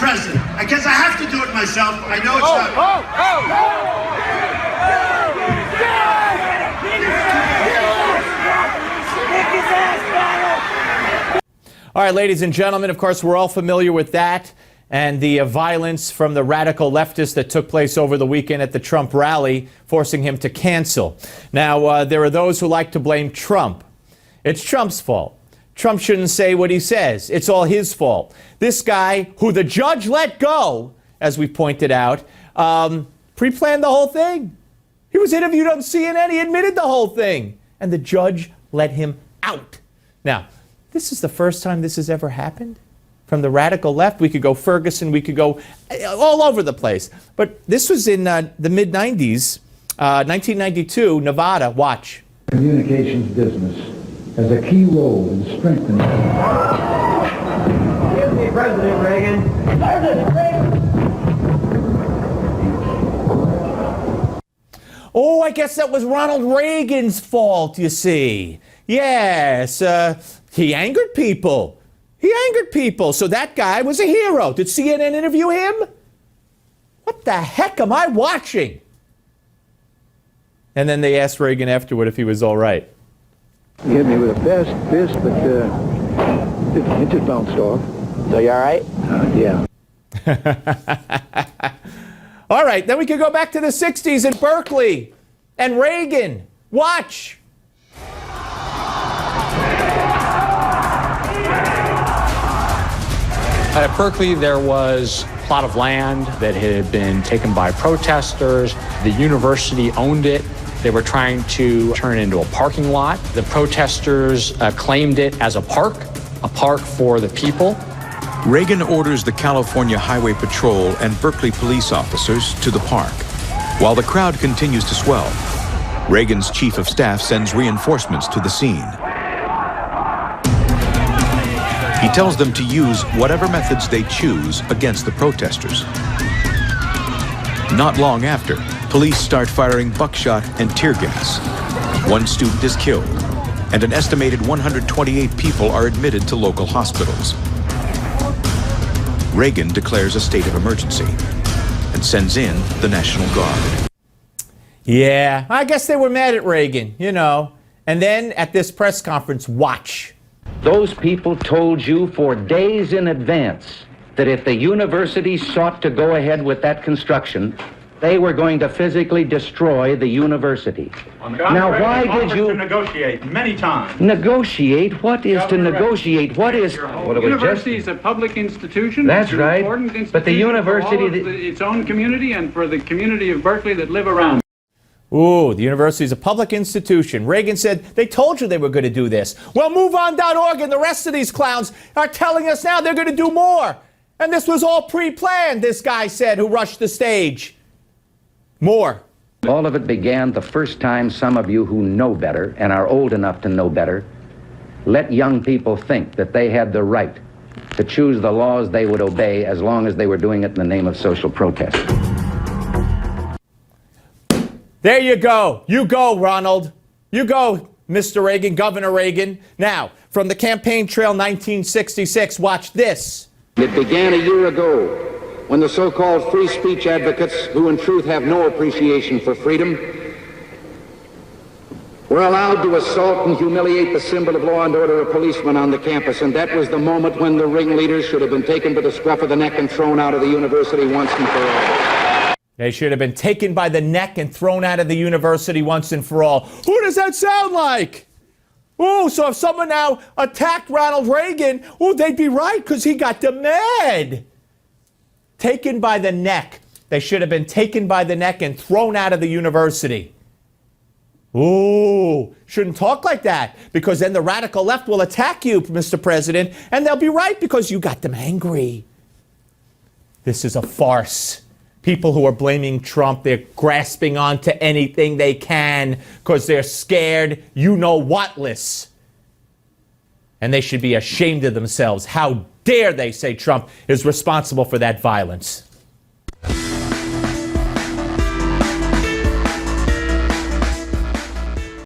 president. I guess I have to do it myself. I know it's not. All right, ladies and gentlemen, of course, we're all familiar with that and the violence from the radical leftists that took place over the weekend at the Trump rally, forcing him to cancel. Now, there are those who like to blame Trump. It's Trump's fault. Trump shouldn't say what he says. It's all his fault. This guy, who the judge let go, as we pointed out, pre-planned the whole thing. He was interviewed on CNN. He admitted the whole thing. And the judge let him out. Now, this is the first time this has ever happened from the radical left. We could go Ferguson. We could go all over the place. But this was in the mid-90s, 1992, Nevada. Watch. Communications business has a key role in strengthening. Excuse me, President Reagan. President Reagan. Oh, I guess that was Ronald Reagan's fault, you see. Yes, he angered people. He angered people. So that guy was a hero. Did CNN interview him? What the heck am I watching? And then they asked Reagan afterward if he was all right. He hit me with a fist, but it just bounced off. So you all right? Yeah. All right, then we could go back to the 60s in Berkeley and Reagan. Watch. At Berkeley, there was a plot of land that had been taken by protesters. The university owned it. They were trying to turn it into a parking lot. The protesters claimed it as a park for the people. Reagan orders the California Highway Patrol and Berkeley police officers to the park. While the crowd continues to swell, Reagan's chief of staff sends reinforcements to the scene. He tells them to use whatever methods they choose against the protesters. Not long after, police start firing buckshot and tear gas. One student is killed, and an estimated 128 people are admitted to local hospitals. Reagan declares a state of emergency and sends in the National Guard. Yeah, I guess they were mad at Reagan, you know. And then at this press conference, watch. Those people told you for days in advance that if the university sought to go ahead with that construction, they were going to physically destroy the university. Now, why did you negotiate many times? Negotiate? What is to negotiate? What is? What University is a public institution. That's right. Important But the university, for all of its own community and for the community of Berkeley that live around. Ooh, the university is a public institution. Reagan said, they told you they were going to do this. Well, MoveOn.org and the rest of these clowns are telling us now they're going to do more. And this was all pre-planned, this guy said, who rushed the stage. More. all of it began the first time some of you who know better and are old enough to know better let young people think that they had the right to choose the laws they would obey as long as they were doing it in the name of social protest. There you go. You go, Ronald. You go, Mr. Reagan, Governor Reagan. Now, from the campaign trail 1966, watch this. It began a year ago when the so-called free speech advocates, who in truth have no appreciation for freedom, were allowed to assault and humiliate the symbol of law and order, a policeman on the campus. And that was the moment when the ringleaders should have been taken by the scruff of the neck and thrown out of the university once and for all. They should have been taken by the neck and thrown out of the university once and for all. Who does that sound like? Oh, so if someone now attacked Ronald Reagan, oh, they'd be right because he got them mad. Taken by the neck. They should have been taken by the neck and thrown out of the university. Ooh, shouldn't talk like that because then the radical left will attack you, Mr. President, and they'll be right because you got them angry. This is a farce. People who are blaming Trump, they're grasping onto anything they can because they're scared, you-know-whatless. And they should be ashamed of themselves. How dare they say Trump is responsible for that violence?